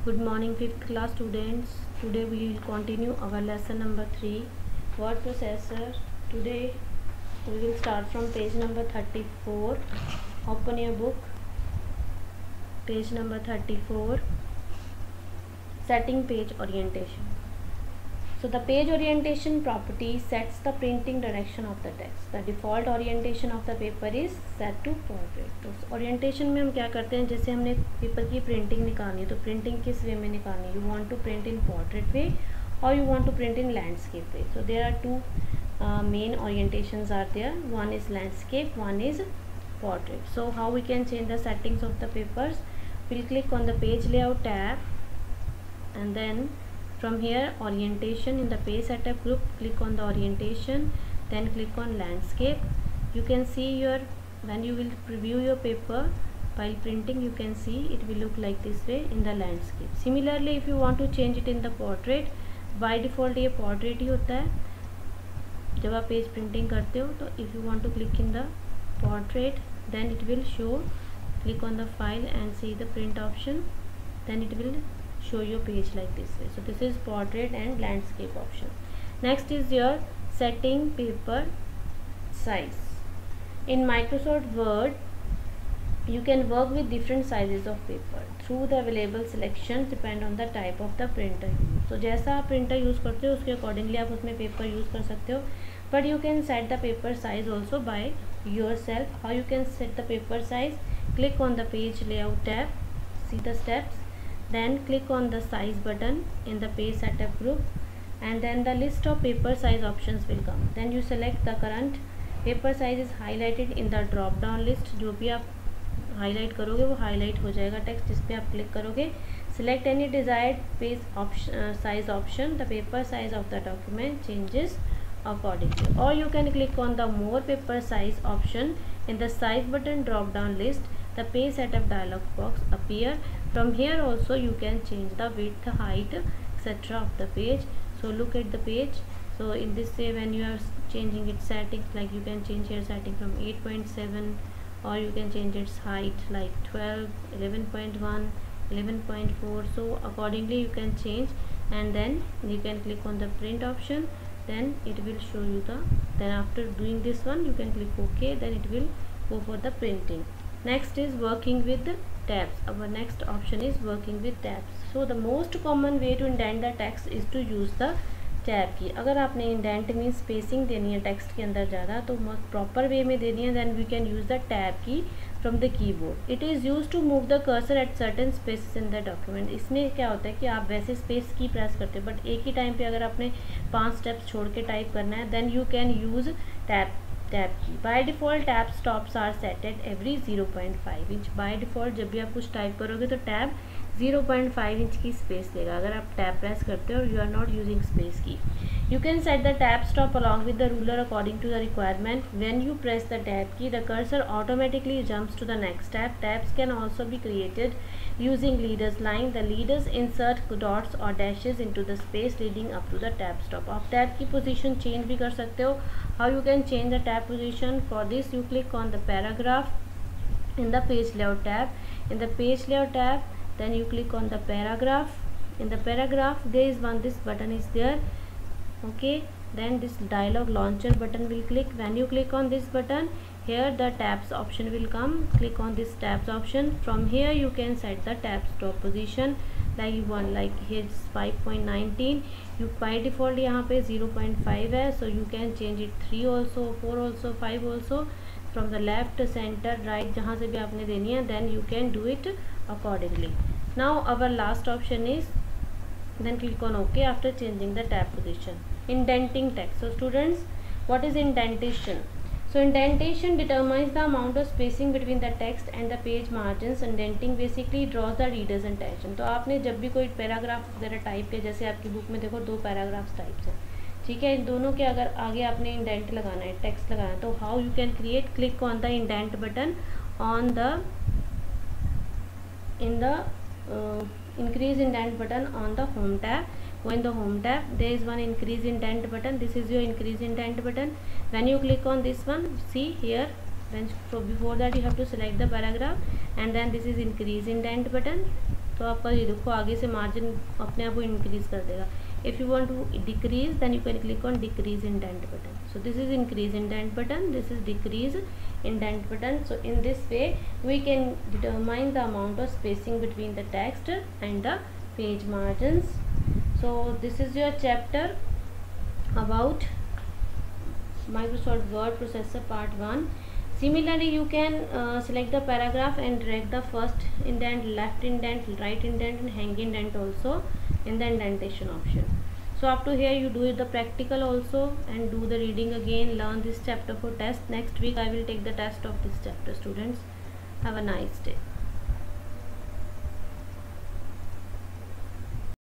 Good morning 5th class students. Today we will continue our lesson number 3, word processor. Today we will start from page number 34. Open your book, page number 34, setting page orientation. So the page orientation property sets the printing direction of the text. The default orientation of the paper is set to portrait. तो orientation में हम क्या करते हैं, जैसे हमने paper की printing निकालनी है तो प्रिंटिंग किस वे में निकालनी है, you want to print in portrait way or you want to print in landscape way. So there are two main orientations are there. One is landscape, one is portrait. So how we can change the settings of the papers? We'll click on the page layout tab and then from here orientation, in the page setup group click on the orientation, then click on landscape. You can see your, when you will preview your paper while printing, you can see it will look like this way in the landscape. Similarly if you want to change it in the portrait, by default ये portrait ही होता है जब आप page printing करते हो. तो if you want to click in the portrait, then it will show, click on the file and see the print option, then it will show your page like this way. So this is portrait and landscape option. Next is your setting paper size. In Microsoft Word you can work with different sizes of paper through the available selections depend on the type of the printer use. So जैसा आप printer use करते हो उसके accordingly आप उसमें paper use कर सकते हो, but you can set the paper size also by yourself. How you can set the paper size? Click on the page layout tab, see the steps, then click on the size button in the page setup group and then the list of paper size options will come. Then you select the current paper size is highlighted in the drop down list. जो भी आप highlight करोगे वो highlight हो जाएगा text जिस पे आप click करोगे. Select any desired page size option. The paper size of the document changes accordingly. Or you can click on the more paper size option in the size button drop down list. The page setup dialog box appear. From here also you can change the width, height, etc. of the page. So look at the page. So in this way when you are changing its settings, like you can change your setting from 8.7 or you can change its height like 12, 11.1, 11.4. So accordingly you can change and then you can click on the print option, then it will show you the, then after doing this one you can click OK, then it will go for the printing. Next is working with the tabs. Our next option is working with tabs. So the most common way to indent the text is to use the tab की. अगर आपने indent mean spacing देनी है text के अंदर ज़्यादा तो proper way में देनी है, then we can use the tab key from the keyboard. It is use to move the cursor at certain spaces in the document. इसमें क्या होता है कि आप वैसे स्पेस की प्रेस करते हो बट एक ही टाइम पे अगर आपने 5 स्टेप्स छोड़ के टाइप करना है then you can use tab key. By default tab stops are set at every 0.5 inch. By default जब भी आप कुछ टाइप करोगे तो टैब 0.5 इंच की स्पेस देगा अगर आप टैब प्रेस करते हो और you are not using space की. You can set the tab stop along with the ruler according to the requirement. When you press the tab key, the cursor automatically jumps to the next tab. Tabs can also be created using leaders line. The leaders insert dots or dashes into the space leading up to the tab stop. आप tab की position change भी कर सकते हो. How you can change the tab position? For this you click on the paragraph in the page layout tab. In the page layout tab, then you click on the paragraph. In the paragraph there is one, this button is there. Okay, then this dialog launcher button will click. When you click on this button, here the tabs option will come. Click on this tabs option. From here you can set the tab stop position like you want, like here is 5.19. you by default यहाँ पे 0.5 है, so you can change it 3 also, 4 also, 5 also. From the left, center, right, जहाँ से भी आपने देनी है then you can do it accordingly. Now our last option is, then click on OK after changing the tab position. Indenting text. So students, what is indentation? So indentation determines the amount of spacing between the text and the page margins. Indenting basically draws the reader's attention. तो आपने जब भी कोई paragraph वगैरह type किया, जैसे आपकी book में देखो 2 पैराग्राफ्स टाइप्स हैं, ठीक है, इन दोनों के अगर आगे आपने इंडेंट लगाना है, टेक्स्ट लगाना है, तो how you can create, click on the indent button on the in the increase indent button on the home tab. Go in the home tab, there is one increase indent button. This is your increase indent button. When you click on this one, see here, then so before that you have to select the paragraph and then this is increase indent button. तो आपका ये देखो आगे से margin अपने आप वो increase कर देगा. If you want to decrease, then you can click on decrease indent button. So this is increase indent button, this is decrease indent button. So in this way we can determine the amount of spacing between the text and the page margins. So this is your chapter about Microsoft Word Processor part 1. Similarly, you can select the paragraph and drag the first indent, left indent, right indent and hang indent also in the indentation option. So up to here you do the practical also and do the reading again, learn this chapter for test. Next week I will take the test of this chapter, students. Have a nice day.